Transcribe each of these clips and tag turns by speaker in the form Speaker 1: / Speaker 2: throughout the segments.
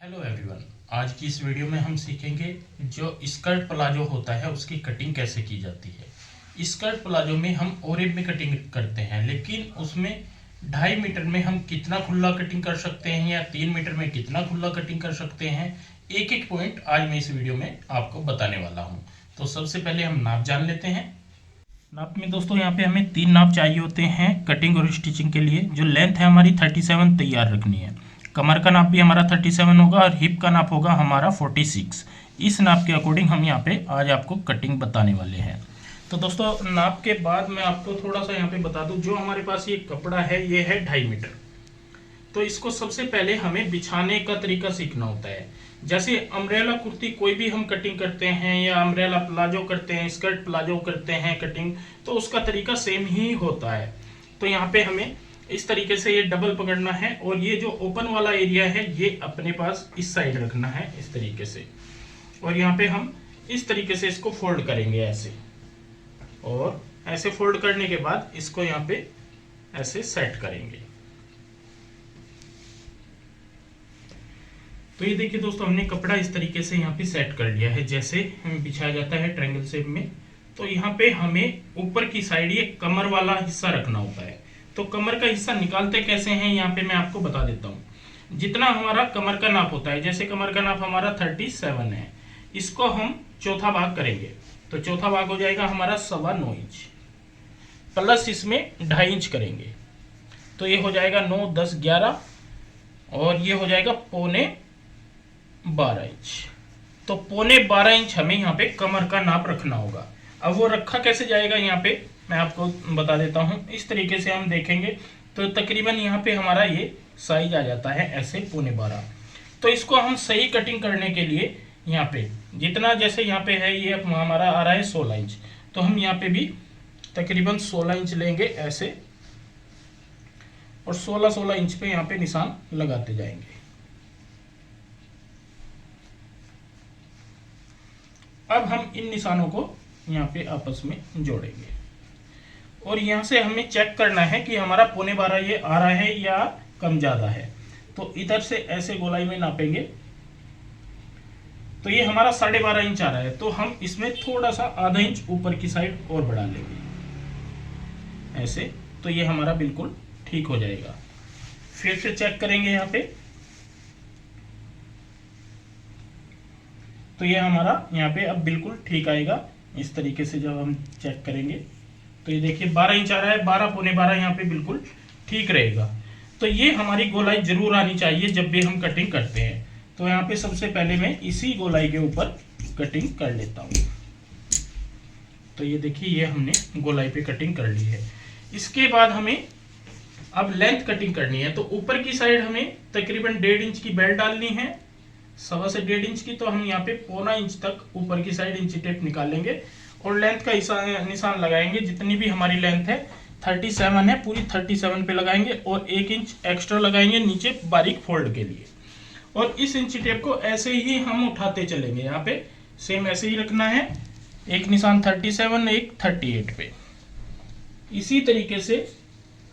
Speaker 1: Hello everyone. आज की इस वीडियो में हम सीखेंगे जो स्कर्ट प्लाजो होता है उसकी कटिंग कैसे की जाती है। स्कर्ट प्लाजो में हम ओरेब में कटिंग करते हैं, लेकिन उसमें 2.5 मीटर में हम कितना खुला कटिंग कर सकते हैं या 3 मीटर में कितना खुला कटिंग कर सकते हैं, एक एक पॉइंट आज मैं इस वीडियो में आपको बताने वाला हूँ। तो सबसे पहले हम नाप जान लेते हैं। नाप में दोस्तों यहाँ पे हमें 3 नाप चाहिए होते हैं कटिंग और स्टिचिंग के लिए। जो लेंथ है हमारी 37 तैयार रखनी है। कमर का नाप भी हमारा 37 होगा और हिप का नाप होगा हमारा 46। इस नाप के अकॉर्डिंग हम यहाँ पे आज आपको कटिंग बताने वाले हैं। तो दोस्तों नाप के बाद मैं आपको थोड़ा सा यहाँ पे बता दूं, जो हमारे पास ये कपड़ा है ये है 2.5 मीटर। तो इसको सबसे पहले हमें बिछाने का तरीका सीखना होता है। जैसे अम्ब्रेला कुर्ती कोई भी हम कटिंग करते हैं या अम्ब्रेला प्लाजो करते हैं, स्कर्ट प्लाजो करते हैं कटिंग, तो उसका तरीका सेम ही होता है। तो यहाँ पे हमें इस तरीके से ये डबल पकड़ना है और ये जो ओपन वाला एरिया है ये अपने पास इस साइड रखना है इस तरीके से। और यहाँ पे हम इस तरीके से इसको फोल्ड करेंगे ऐसे, और ऐसे फोल्ड करने के बाद इसको यहाँ पे ऐसे सेट करेंगे। तो ये देखिए दोस्तों, हमने कपड़ा इस तरीके से यहाँ पे सेट कर लिया है जैसे हमें बिछाया जाता है ट्रायंगल शेप में। तो यहाँ पे हमें ऊपर की साइड ये कमर वाला हिस्सा रखना होता है। तो कमर का हिस्सा निकालते कैसे हैं यहाँ पे मैं आपको बता देता हूँ। जितना हमारा कमर का नाप होता है, जैसे कमर का नाप हमारा 37 है, इसको हम चौथा भाग करेंगे। तो चौथा भाग हो जाएगा हमारा 9.25 इंच, प्लस इसमें 2.5 इंच करेंगे। तो ये हो जाएगा 9, 10, 11 और ये हो जाएगा 12.25 इंच। तो 12.25 इंच हमें यहाँ पे कमर का नाप रखना होगा। अब वो रखा कैसे जाएगा यहाँ पे मैं आपको बता देता हूँ। इस तरीके से हम देखेंगे तो तकरीबन यहाँ पे हमारा ये साइज आ जाता है ऐसे 12.25। तो इसको हम सही कटिंग करने के लिए यहाँ पे जितना, जैसे यहाँ पे है ये हमारा आ रहा है 16 इंच, तो हम यहाँ पे भी तकरीबन 16 इंच लेंगे ऐसे, और 16 इंच पे यहाँ पे निशान लगाते जाएंगे। अब हम इन निशानों को यहाँ पे आपस में जोड़ेंगे और यहाँ से हमें चेक करना है कि हमारा 12.25 ये आ रहा है या कम ज़्यादा है। तो इधर से ऐसे गोलाई में नापेंगे तो ये हमारा 12.5 इंच आ रहा है, तो हम इसमें थोड़ा सा आधा इंच ऊपर की साइड और बढ़ा लेंगे ऐसे। तो ये हमारा बिल्कुल ठीक हो जाएगा। फिर से चेक करेंगे यहाँ पे, तो ये हमारा यहाँ पे अब बिल्कुल ठीक आएगा। इस तरीके से जब हम चेक करेंगे तो ये देखिए 12 इंच आ रहा है, 12, 12.25 यहाँ पे बिल्कुल ठीक रहेगा। तो ये हमारी गोलाई जरूर आनी चाहिए जब भी हम कटिंग करते हैं। तो यहाँ पे सबसे पहले मैं इसी गोलाई के ऊपर कटिंग कर लेता हूँ। तो ये देखिए ये हमने गोलाई पे कटिंग कर ली है। इसके बाद हमें अब लेंथ कटिंग करनी है। तो ऊपर की साइड हमें तकरीबन 1.5 इंच की बेल्ट डालनी है, 1.25 से 1.5 इंच की। तो हम यहाँ पे 0.25 इंच तक ऊपर की साइड इंची टेप निकाल लेंगे और लेंथ का निशान लगाएंगे। जितनी भी हमारी लेंथ है 37 है, पूरी 37 पे लगाएंगे और 1 इंच एक्स्ट्रा लगाएंगे नीचे बारीक फोल्ड के लिए। और इस इंची टेप को ऐसे ही हम उठाते चलेंगे। यहाँ पे सेम ऐसे ही रखना है, एक निशान 37, एक 38 पे। इसी तरीके से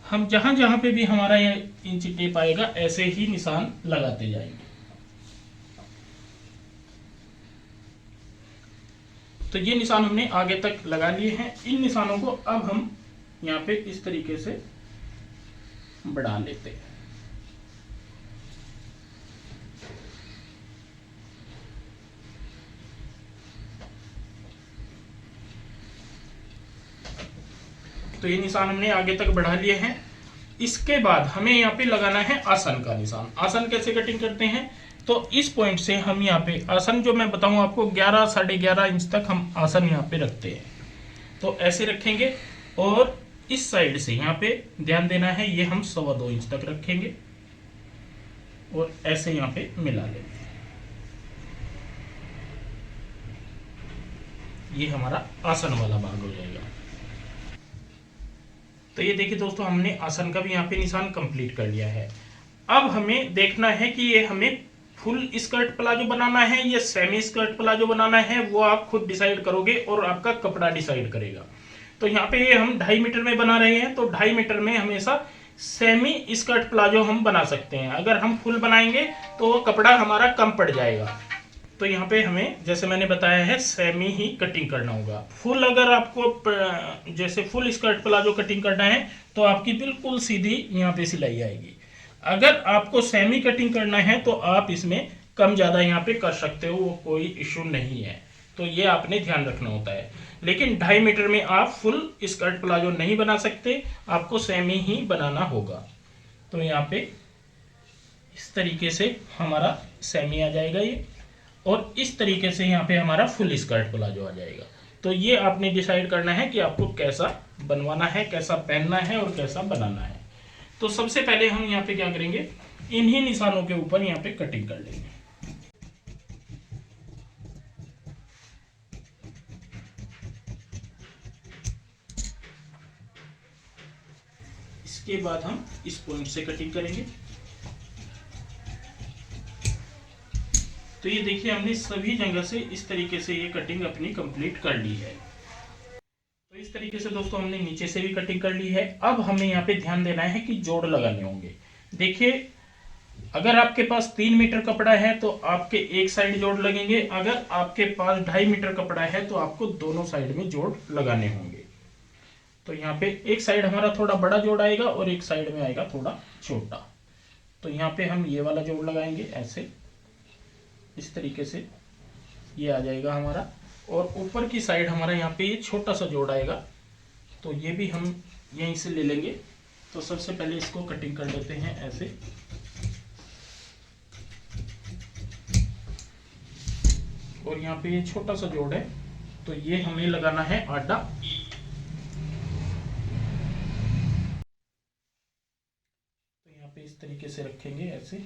Speaker 1: हम जहां जहां पे भी हमारा ये इंची टेप आएगा ऐसे ही निशान लगाते जाएंगे। तो ये निशान हमने आगे तक लगा लिए हैं। इन निशानों को अब हम यहाँ पे इस तरीके से बढ़ा लेते हैं। तो ये निशान हमने आगे तक बढ़ा लिए हैं। इसके बाद हमें यहाँ पे लगाना है आसन का निशान। आसन कैसे कटिंग करते हैं, तो इस पॉइंट से हम यहाँ पे आसन जो मैं बताऊं आपको 11, 11.5 इंच तक हम आसन यहाँ पे रखते हैं। तो ऐसे रखेंगे और इस साइड से यहाँ पे ध्यान देना है, ये हम 2.25 इंच तक रखेंगे और ऐसे यहाँ पे मिला लेंगे। ये हमारा आसन वाला भाग हो जाएगा। तो ये देखिए दोस्तों, हमने आसन का भी यहाँ पे निशान कंप्लीट कर लिया है। अब हमें देखना है कि ये हमें फुल स्कर्ट प्लाजो बनाना है या सेमी स्कर्ट प्लाजो बनाना है, वो आप खुद डिसाइड करोगे और आपका कपड़ा डिसाइड करेगा। तो यहाँ पे ये हम 2.5 मीटर में बना रहे हैं, तो 2.5 मीटर में हमेशा सेमी स्कर्ट प्लाजो हम बना सकते हैं। अगर हम फुल बनाएंगे तो वो कपड़ा हमारा कम पड़ जाएगा। तो यहाँ पे हमें जैसे मैंने बताया है सेमी ही कटिंग करना होगा। फुल अगर आपको जैसे फुल स्कर्ट प्लाजो कटिंग करना है तो आपकी बिल्कुल सीधी यहाँ पे सिलाई आएगी। अगर आपको सेमी कटिंग करना है तो आप इसमें कम ज़्यादा यहाँ पे कर सकते हो, वो कोई इशू नहीं है। तो ये आपने ध्यान रखना होता है। लेकिन 2.5 मीटर में आप फुल स्कर्ट प्लाजो नहीं बना सकते, आपको सेमी ही बनाना होगा। तो यहाँ पे इस तरीके से हमारा सेमी आ जाएगा ये, और इस तरीके से यहाँ पे हमारा फुल स्कर्ट प्लाजो आ जाएगा। तो ये आपने डिसाइड करना है कि आपको कैसा बनवाना है, कैसा पहनना है और कैसा बनाना है। तो सबसे पहले हम यहाँ पे क्या करेंगे, इन्हीं निशानों के ऊपर यहाँ पे कटिंग कर लेंगे। इसके बाद हम इस पॉइंट से कटिंग करेंगे। तो ये देखिए हमने सभी जगह से इस तरीके से ये कटिंग अपनी कंप्लीट कर ली है। तो इस तरीके से दोस्तों हमने नीचे से भी कटिंग कर ली है। अब हमें यहाँ पे ध्यान देना है कि जोड़ लगाने होंगे। देखिए अगर आपके पास 3 मीटर कपड़ा है तो आपके एक साइड जोड़ लगेंगे, अगर आपके पास 2.5 मीटर कपड़ा है तो आपको दोनों साइड में जोड़ लगाने होंगे। तो यहाँ पे एक साइड हमारा थोड़ा बड़ा जोड़ आएगा और एक साइड में आएगा थोड़ा छोटा। तो यहाँ पे हम ये वाला जोड़ लगाएंगे ऐसे, इस तरीके से ये आ जाएगा हमारा, और ऊपर की साइड हमारा यहाँ पे ये छोटा सा जोड़ आएगा। तो ये भी हम यहीं से ले लेंगे। तो सबसे पहले इसको कटिंग कर लेते हैं ऐसे, और यहाँ पे ये छोटा सा जोड़ है तो ये हमें लगाना है आधा। तो यहाँ पे इस तरीके से रखेंगे ऐसे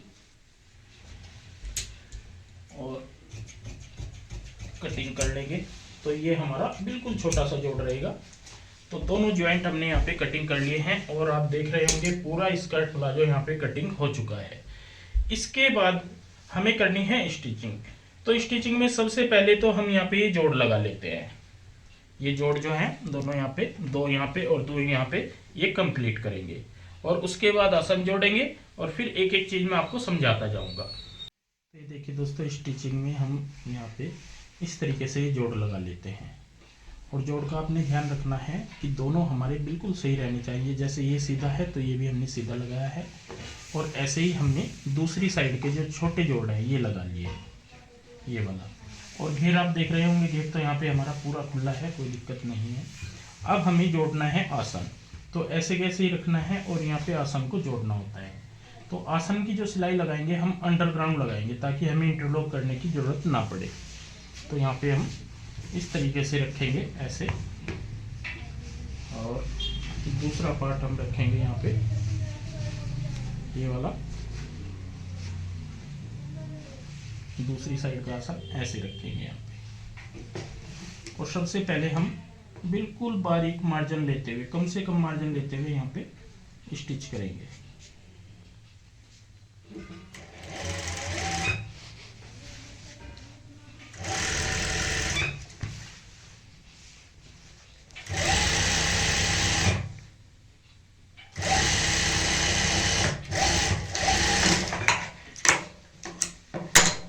Speaker 1: और कटिंग कर लेंगे। तो ये हमारा बिल्कुल छोटा सा जोड़ रहेगा। तो दोनों ज्वाइंट हमने यहाँ पे कटिंग कर लिए हैं और आप देख रहे होंगे पूरा स्कर्ट प्लाजो यहाँ पे कटिंग हो चुका है। इसके बाद हमें करनी है स्टिचिंग। तो स्टिचिंग में सबसे पहले तो हम यहाँ पे ये जोड़ लगा लेते हैं। ये जोड़ जो है दोनों यहाँ पे, दो यहाँ पे और दो यहाँ पे, ये कंप्लीट करेंगे और उसके बाद आसन जोड़ेंगे और फिर एक एक चीज मैं आपको समझाता जाऊंगा। तो ये देखिए दोस्तों स्टिचिंग में हम यहाँ पे इस तरीके से ये जोड़ लगा लेते हैं, और जोड़ का आपने ध्यान रखना है कि दोनों हमारे बिल्कुल सही रहने चाहिए। जैसे ये सीधा है तो ये भी हमने सीधा लगाया है, और ऐसे ही हमने दूसरी साइड के जो छोटे जोड़ है ये लगा लिए, ये वाला। और घेर आप देख रहे होंगे, घेर तो यहाँ पे हमारा पूरा खुला है, कोई दिक्कत नहीं है। अब हमें जोड़ना है आसन। तो ऐसे कैसे ही रखना है और यहाँ पे आसन को जोड़ना होता है। तो आसन की जो सिलाई लगाएंगे हम अंडरग्राउंड लगाएंगे ताकि हमें इंटरलॉक करने की जरूरत ना पड़े। तो यहाँ पे हम इस तरीके से रखेंगे ऐसे, और दूसरा पार्ट हम रखेंगे यहाँ पे ये वाला, दूसरी साइड का आसन ऐसे रखेंगे यहाँ पे। और सबसे पहले हम बिल्कुल बारीक मार्जिन लेते हुए, कम से कम मार्जिन लेते हुए यहाँ पे स्टिच करेंगे।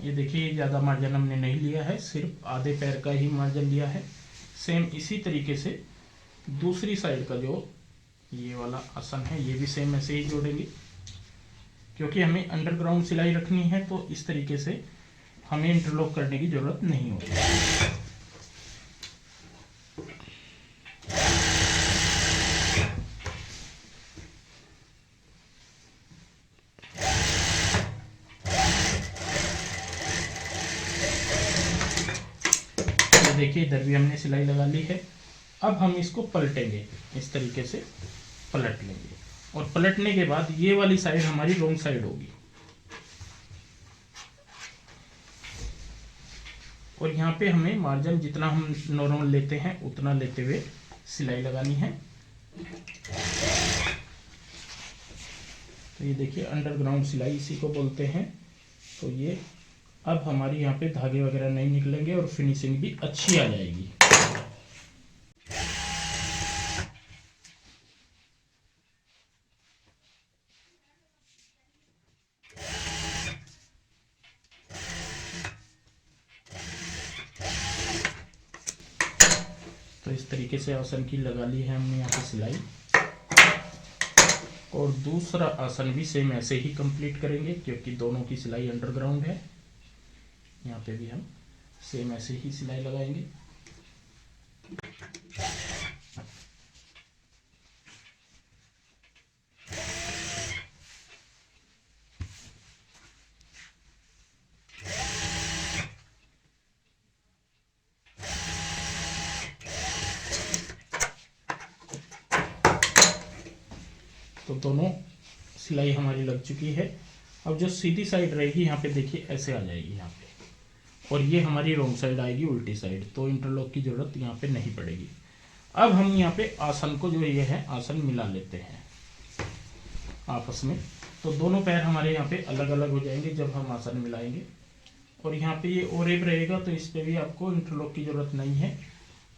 Speaker 1: ये देखिए ज़्यादा मार्जिन हमने नहीं लिया है, सिर्फ आधे पैर का ही मार्जिन लिया है। सेम इसी तरीके से दूसरी साइड का जो ये वाला आसन है ये भी सेम ऐसे ही जोड़ेंगे, क्योंकि हमें अंडरग्राउंड सिलाई रखनी है तो इस तरीके से हमें इंटरलॉक करने की जरूरत नहीं होती। देखिए इधर भी हमने सिलाई लगा ली है। अब हम इसको पलटेंगे, इस तरीके से पलट लेंगे, और पलटने के बाद ये वाली साइड हमारी रॉन्ग साइड होगी, और यहाँ पे हमें मार्जिन जितना हम नॉर्मल लेते हैं उतना लेते हुए सिलाई लगानी है। तो ये देखिए अंडरग्राउंड सिलाई इसी को बोलते हैं। तो ये अब हमारी यहाँ पे धागे वगैरह नहीं निकलेंगे और फिनिशिंग भी अच्छी आ जाएगी। तो इस तरीके से आसन की लगा ली है हमने यहाँ पे सिलाई, और दूसरा आसन भी सेम ऐसे ही कंप्लीट करेंगे क्योंकि दोनों की सिलाई अंडरग्राउंड है। यहाँ पे भी हम सेम ऐसे ही सिलाई लगाएंगे। तो दोनों सिलाई हमारी लग चुकी है। अब जो सीधी साइड रहेगी यहाँ पे देखिए ऐसे आ जाएगी यहाँ पे, और ये हमारी रॉन्ग साइड आएगी उल्टी साइड, तो इंटरलॉक की जरूरत यहाँ पे नहीं पड़ेगी। अब हम यहाँ पे आसन को जो ये है आसन मिला लेते हैं आपस में, तो दोनों पैर हमारे यहाँ पे अलग अलग हो जाएंगे जब हम आसन मिलाएंगे। और यहाँ पे ये ओरेब रहेगा तो इस पे भी आपको इंटरलॉक की जरूरत नहीं है,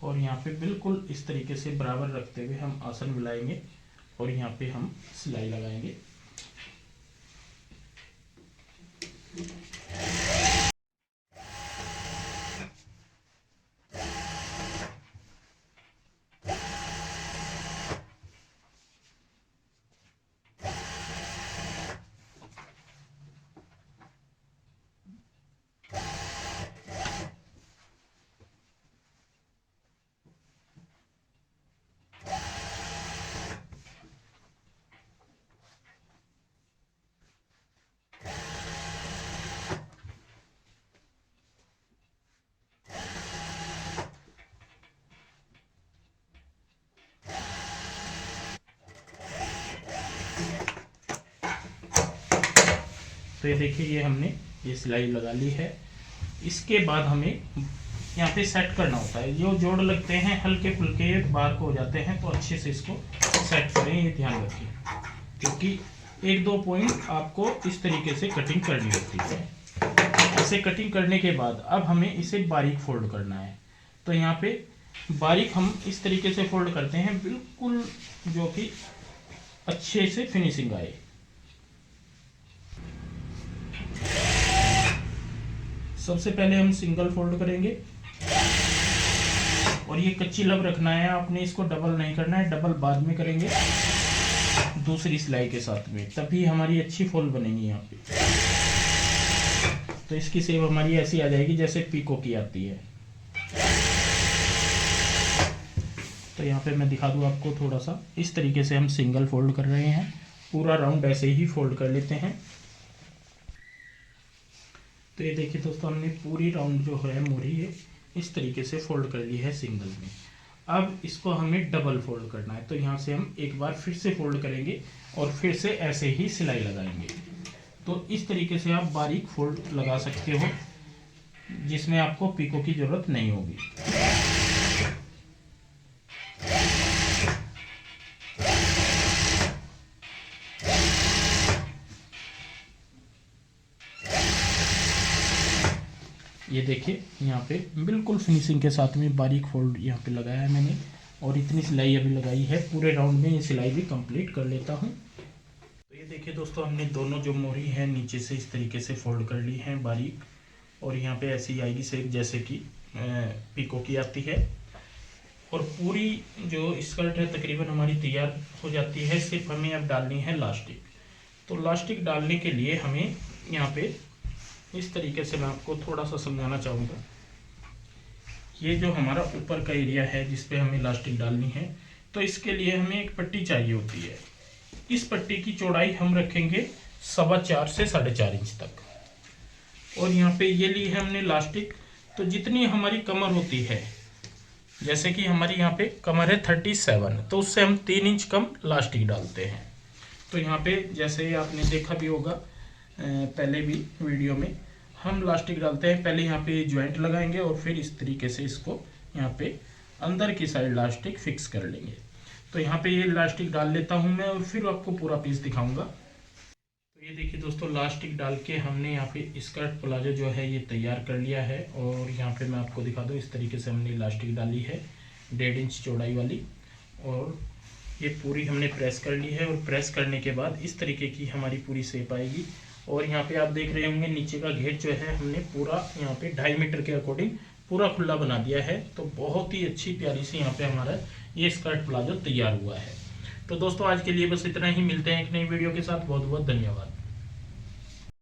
Speaker 1: और यहाँ पे बिल्कुल इस तरीके से बराबर रखते हुए हम आसन मिलाएंगे और यहाँ पे हम सिलाई लगाएंगे। तो ये देखिए ये हमने ये सिलाई लगा ली है। इसके बाद हमें यहाँ पे सेट करना होता है। जो जोड़ लगते हैं हल्के फुल्के बाहर को हो जाते हैं, तो अच्छे से इसको सेट करें, ये ध्यान रखें, क्योंकि एक दो पॉइंट आपको इस तरीके से कटिंग करनी होती है। ऐसे कटिंग करने के बाद अब हमें इसे बारीक फोल्ड करना है। तो यहाँ पे बारीक हम इस तरीके से फोल्ड करते हैं, बिल्कुल जो कि अच्छे से फिनिशिंग आए। सबसे पहले हम सिंगल फोल्ड करेंगे, और ये कच्ची लब रखना है आपने, इसको डबल नहीं करना है, डबल बाद में करेंगे दूसरी सिलाई के साथ में, तभी हमारी अच्छी फॉल बनेगी यहाँ पे। तो इसकी शेप हमारी ऐसी आ जाएगी जैसे पीको की आती है। तो यहाँ पे मैं दिखा दूँ आपको थोड़ा सा, इस तरीके से हम सिंगल फोल्ड कर रहे हैं, पूरा राउंड ऐसे ही फोल्ड कर लेते हैं। तो ये देखिए दोस्तों, हमने पूरी राउंड जो है मोरी है इस तरीके से फोल्ड कर ली है सिंगल में। अब इसको हमें डबल फोल्ड करना है, तो यहाँ से हम एक बार फिर से फोल्ड करेंगे और फिर से ऐसे ही सिलाई लगाएंगे। तो इस तरीके से आप बारीक फोल्ड लगा सकते हो, जिसमें आपको पीको की जरूरत नहीं होगी। ये देखिए यहाँ पे बिल्कुल फिनिशिंग के साथ में बारीक फोल्ड यहाँ पे लगाया है मैंने, और इतनी सिलाई अभी लगाई है। पूरे राउंड में ये सिलाई भी कंप्लीट कर लेता हूँ। तो ये देखिए दोस्तों, हमने दोनों जो मोरी है नीचे से इस तरीके से फोल्ड कर ली है बारीक, और यहाँ पे ऐसी आएगी शेप जैसे कि पीको की आती है। और पूरी जो स्कर्ट है तकरीबन हमारी तैयार हो जाती है, सिर्फ हमें अब डालनी है लास्टिक। तो लास्टिक डालने के लिए हमें यहाँ पे इस तरीके से मैं आपको थोड़ा सा समझाना चाहूँगा। ये जो हमारा ऊपर का एरिया है जिस पे हमें लास्टिक डालनी है, तो इसके लिए हमें एक पट्टी चाहिए होती है। इस पट्टी की चौड़ाई हम रखेंगे 4.25 से 4.5 इंच तक। और यहाँ पे ये ली है हमने लास्टिक, तो जितनी हमारी कमर होती है, जैसे कि हमारी यहाँ पे कमर है 37, तो उससे हम 3 इंच कम लास्टिक डालते हैं। तो यहाँ पे जैसे आपने देखा भी होगा पहले भी वीडियो में, हम लास्टिक डालते हैं, पहले यहाँ पे ज्वाइंट लगाएंगे और फिर इस तरीके से इसको यहाँ पे अंदर की साइड लास्टिक फिक्स कर लेंगे। तो यहाँ पे ये लास्टिक डाल लेता हूँ मैं, और फिर आपको पूरा पीस दिखाऊंगा। तो ये देखिए दोस्तों, लास्टिक डाल के हमने यहाँ पे स्कर्ट प्लाजो जो है ये तैयार कर लिया है। और यहाँ पे मैं आपको दिखा दूँ, इस तरीके से हमने लास्टिक डाली है 1.5 इंच चौड़ाई वाली, और ये पूरी हमने प्रेस कर ली है। और प्रेस करने के बाद इस तरीके की हमारी पूरी शेप आएगी। और यहाँ पे आप देख रहे होंगे नीचे का घेर जो है हमने पूरा यहाँ पे 2.5 मीटर के अकॉर्डिंग पूरा खुला बना दिया है। तो बहुत ही अच्छी प्यारी सी यहाँ पे हमारा ये स्कर्ट प्लाजो तैयार हुआ है। तो दोस्तों आज के लिए बस इतना ही, मिलते हैं एक नई वीडियो के साथ। बहुत बहुत धन्यवाद।